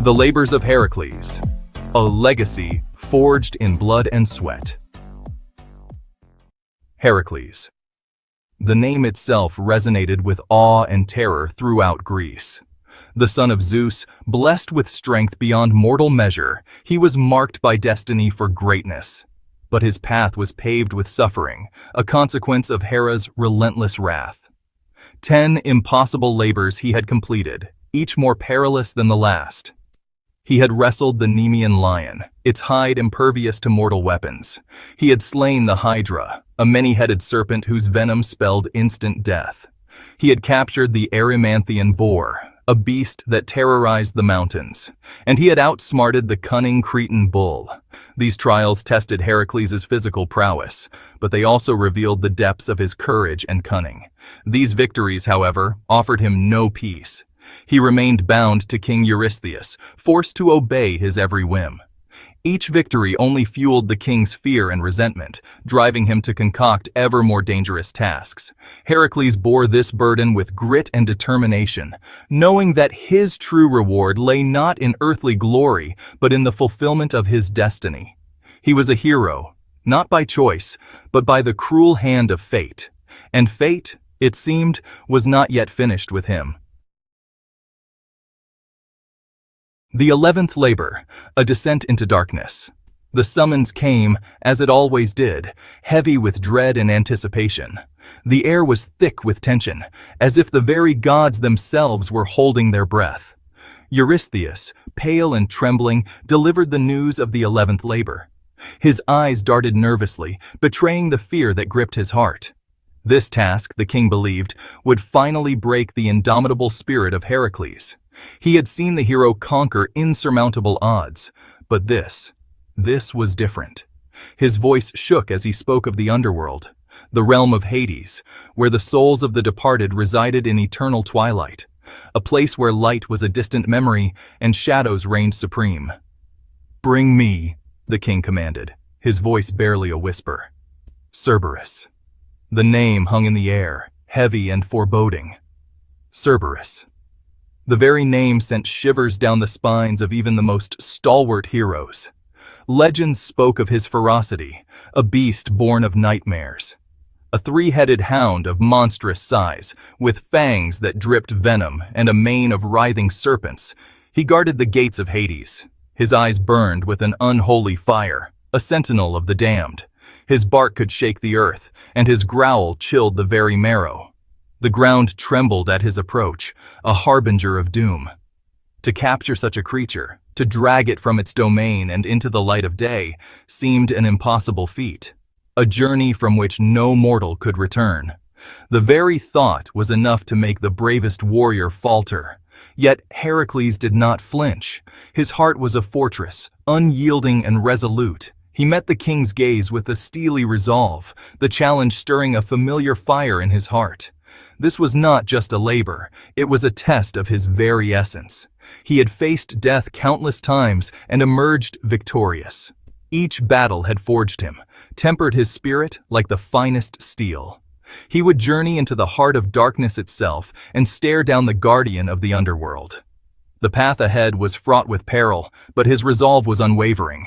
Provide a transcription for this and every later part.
The labors of Heracles, a legacy forged in blood and sweat. Heracles. The name itself resonated with awe and terror throughout Greece. The son of Zeus, blessed with strength beyond mortal measure, he was marked by destiny for greatness. But his path was paved with suffering, a consequence of Hera's relentless wrath. 10 impossible labors he had completed, each more perilous than the last. He had wrestled the Nemean lion, its hide impervious to mortal weapons. He had slain the Hydra, a many-headed serpent whose venom spelled instant death. He had captured the Erymanthian boar, a beast that terrorized the mountains. And he had outsmarted the cunning Cretan bull. These trials tested Heracles' physical prowess, but they also revealed the depths of his courage and cunning. These victories, however, offered him no peace. He remained bound to King Eurystheus, forced to obey his every whim. Each victory only fueled the king's fear and resentment, driving him to concoct ever more dangerous tasks. Heracles bore this burden with grit and determination, knowing that his true reward lay not in earthly glory, but in the fulfillment of his destiny. He was a hero, not by choice, but by the cruel hand of fate. And fate, it seemed, was not yet finished with him. The 11th labor, a descent into darkness. The summons came, as it always did, heavy with dread and anticipation. The air was thick with tension, as if the very gods themselves were holding their breath. Eurystheus, pale and trembling, delivered the news of the 11th labor. His eyes darted nervously, betraying the fear that gripped his heart. This task, the king believed, would finally break the indomitable spirit of Heracles. He had seen the hero conquer insurmountable odds, but this was different. His voice shook as he spoke of the underworld, the realm of Hades, where the souls of the departed resided in eternal twilight, a place where light was a distant memory and shadows reigned supreme. "Bring me," the king commanded, his voice barely a whisper. Cerberus. The name hung in the air, heavy and foreboding. Cerberus. The very name sent shivers down the spines of even the most stalwart heroes. Legends spoke of his ferocity, a beast born of nightmares. A three-headed hound of monstrous size, with fangs that dripped venom and a mane of writhing serpents, he guarded the gates of Hades. His eyes burned with an unholy fire, a sentinel of the damned. His bark could shake the earth, and his growl chilled the very marrow. The ground trembled at his approach, a harbinger of doom. To capture such a creature, to drag it from its domain and into the light of day, seemed an impossible feat, a journey from which no mortal could return. The very thought was enough to make the bravest warrior falter. Yet Heracles did not flinch. His heart was a fortress, unyielding and resolute. He met the king's gaze with a steely resolve, the challenge stirring a familiar fire in his heart. This was not just a labor, it was a test of his very essence. He had faced death countless times and emerged victorious. Each battle had forged him, tempered his spirit like the finest steel. He would journey into the heart of darkness itself and stare down the guardian of the underworld. The path ahead was fraught with peril, but his resolve was unwavering.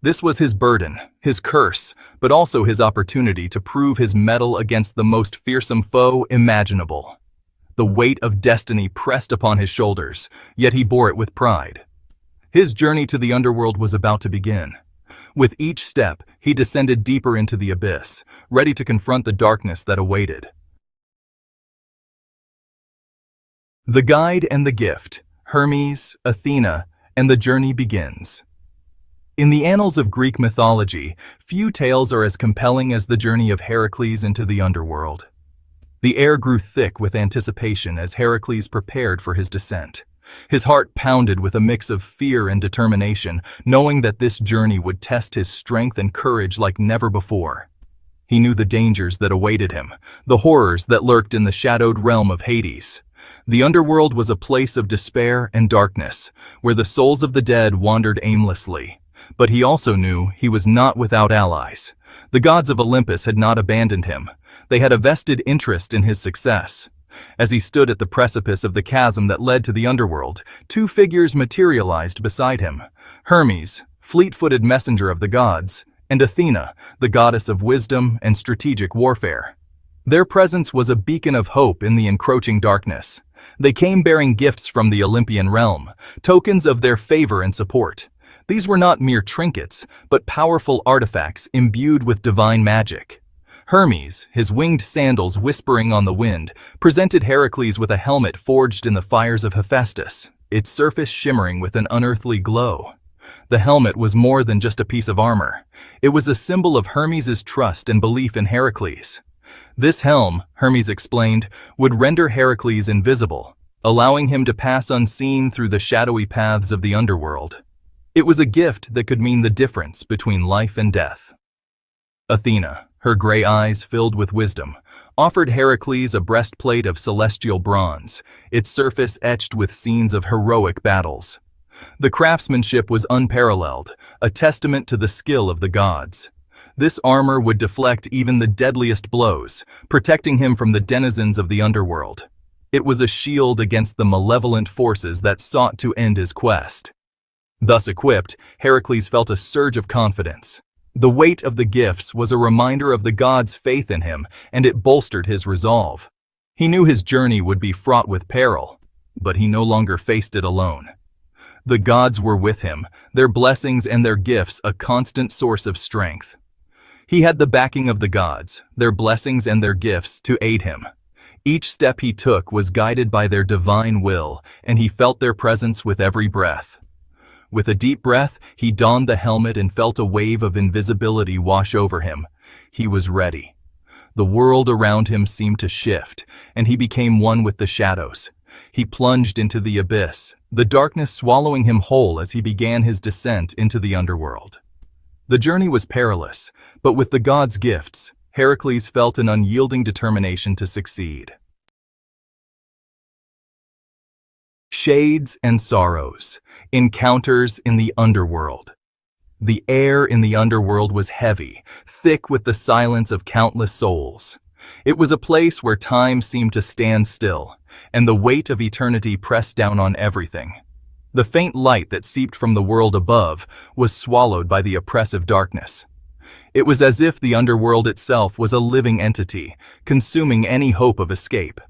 This was his burden, his curse, but also his opportunity to prove his mettle against the most fearsome foe imaginable. The weight of destiny pressed upon his shoulders, yet he bore it with pride. His journey to the underworld was about to begin. With each step, he descended deeper into the abyss, ready to confront the darkness that awaited. The guide and the gift, Hermes, Athena, and the journey begins. In the annals of Greek mythology, few tales are as compelling as the journey of Heracles into the underworld. The air grew thick with anticipation as Heracles prepared for his descent. His heart pounded with a mix of fear and determination, knowing that this journey would test his strength and courage like never before. He knew the dangers that awaited him, the horrors that lurked in the shadowed realm of Hades. The underworld was a place of despair and darkness, where the souls of the dead wandered aimlessly. But he also knew he was not without allies. The gods of Olympus had not abandoned him. They had a vested interest in his success. As he stood at the precipice of the chasm that led to the underworld, two figures materialized beside him: Hermes, fleet-footed messenger of the gods, and Athena, the goddess of wisdom and strategic warfare. Their presence was a beacon of hope in the encroaching darkness. They came bearing gifts from the Olympian realm, tokens of their favor and support. These were not mere trinkets, but powerful artifacts imbued with divine magic. Hermes, his winged sandals whispering on the wind, presented Heracles with a helmet forged in the fires of Hephaestus, its surface shimmering with an unearthly glow. The helmet was more than just a piece of armor. It was a symbol of Hermes' trust and belief in Heracles. This helm, Hermes explained, would render Heracles invisible, allowing him to pass unseen through the shadowy paths of the underworld. It was a gift that could mean the difference between life and death. Athena, her gray eyes filled with wisdom, offered Heracles a breastplate of celestial bronze, its surface etched with scenes of heroic battles. The craftsmanship was unparalleled, a testament to the skill of the gods. This armor would deflect even the deadliest blows, protecting him from the denizens of the underworld. It was a shield against the malevolent forces that sought to end his quest. Thus equipped, Heracles felt a surge of confidence. The weight of the gifts was a reminder of the gods' faith in him, and it bolstered his resolve. He knew his journey would be fraught with peril, but he no longer faced it alone. The gods were with him, their blessings and their gifts a constant source of strength. He had the backing of the gods, their blessings and their gifts to aid him. Each step he took was guided by their divine will, and he felt their presence with every breath. With a deep breath, he donned the helmet and felt a wave of invisibility wash over him. He was ready. The world around him seemed to shift, and he became one with the shadows. He plunged into the abyss, the darkness swallowing him whole as he began his descent into the underworld. The journey was perilous, but with the gods' gifts, Heracles felt an unyielding determination to succeed. Shades and sorrows, encounters in the underworld. The air in the underworld was heavy, thick with the silence of countless souls. It was a place where time seemed to stand still, and the weight of eternity pressed down on everything. The faint light that seeped from the world above was swallowed by the oppressive darkness. It was as if the underworld itself was a living entity, consuming any hope of escape.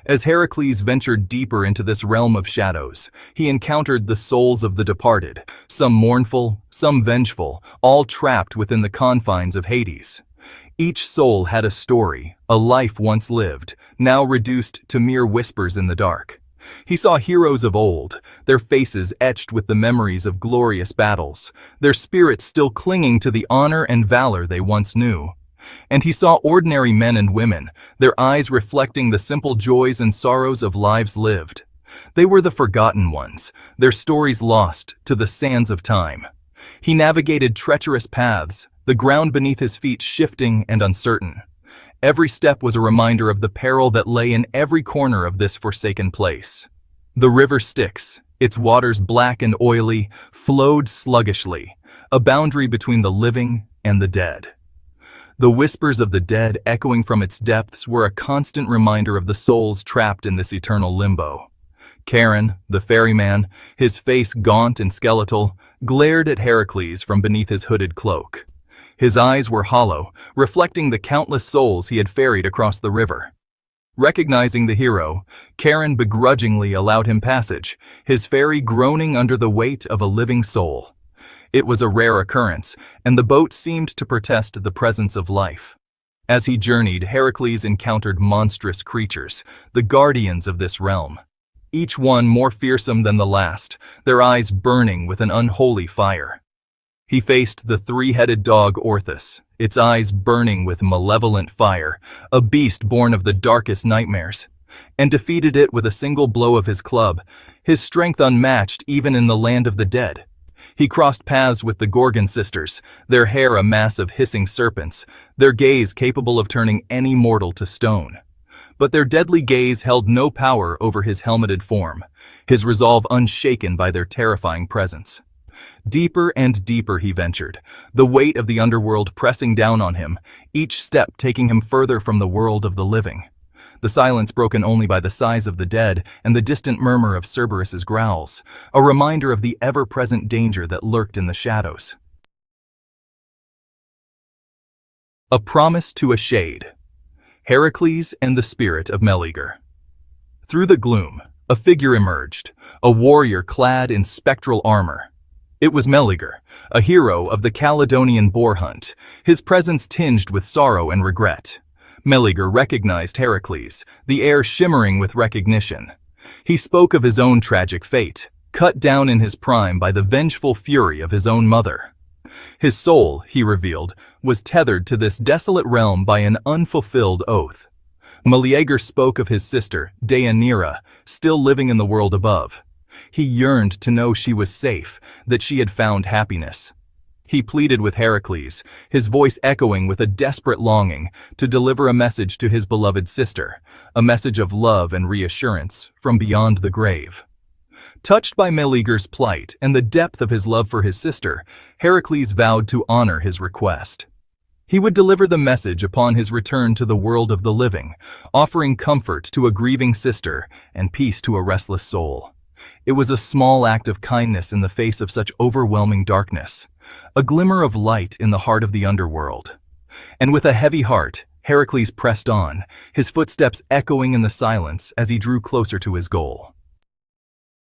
As Heracles ventured deeper into this realm of shadows, he encountered the souls of the departed, some mournful, some vengeful, all trapped within the confines of Hades. Each soul had a story, a life once lived, now reduced to mere whispers in the dark. He saw heroes of old, their faces etched with the memories of glorious battles, their spirits still clinging to the honor and valor they once knew. And he saw ordinary men and women, their eyes reflecting the simple joys and sorrows of lives lived. They were the forgotten ones, their stories lost to the sands of time. He navigated treacherous paths, the ground beneath his feet shifting and uncertain. Every step was a reminder of the peril that lay in every corner of this forsaken place. The river Styx, its waters black and oily, flowed sluggishly, a boundary between the living and the dead. The whispers of the dead echoing from its depths were a constant reminder of the souls trapped in this eternal limbo. Charon, the ferryman, his face gaunt and skeletal, glared at Heracles from beneath his hooded cloak. His eyes were hollow, reflecting the countless souls he had ferried across the river. Recognizing the hero, Charon begrudgingly allowed him passage, his ferry groaning under the weight of a living soul. It was a rare occurrence, and the boat seemed to protest the presence of life. As he journeyed, Heracles encountered monstrous creatures, the guardians of this realm. Each one more fearsome than the last, their eyes burning with an unholy fire. He faced the three-headed dog Orthus, its eyes burning with malevolent fire, a beast born of the darkest nightmares, and defeated it with a single blow of his club, his strength unmatched even in the land of the dead. He crossed paths with the Gorgon sisters, their hair a mass of hissing serpents, their gaze capable of turning any mortal to stone. But their deadly gaze held no power over his helmeted form, his resolve unshaken by their terrifying presence. Deeper and deeper he ventured, the weight of the underworld pressing down on him, each step taking him further from the world of the living. the silence broken only by the sighs of the dead and the distant murmur of Cerberus's growls, a reminder of the ever-present danger that lurked in the shadows. A promise to a shade. Heracles and the spirit of Meleager. Through the gloom, a figure emerged, a warrior clad in spectral armor. It was Meleager, a hero of the Caledonian boar hunt, his presence tinged with sorrow and regret. Meleager recognized Heracles, the air shimmering with recognition. He spoke of his own tragic fate, cut down in his prime by the vengeful fury of his own mother. His soul, he revealed, was tethered to this desolate realm by an unfulfilled oath. Meleager spoke of his sister, Deianira, still living in the world above. He yearned to know she was safe, that she had found happiness. He pleaded with Heracles, his voice echoing with a desperate longing to deliver a message to his beloved sister, a message of love and reassurance from beyond the grave. Touched by Meleager's plight and the depth of his love for his sister, Heracles vowed to honor his request. He would deliver the message upon his return to the world of the living, offering comfort to a grieving sister and peace to a restless soul. It was a small act of kindness in the face of such overwhelming darkness, a glimmer of light in the heart of the underworld. And with a heavy heart, Heracles pressed on, his footsteps echoing in the silence as he drew closer to his goal.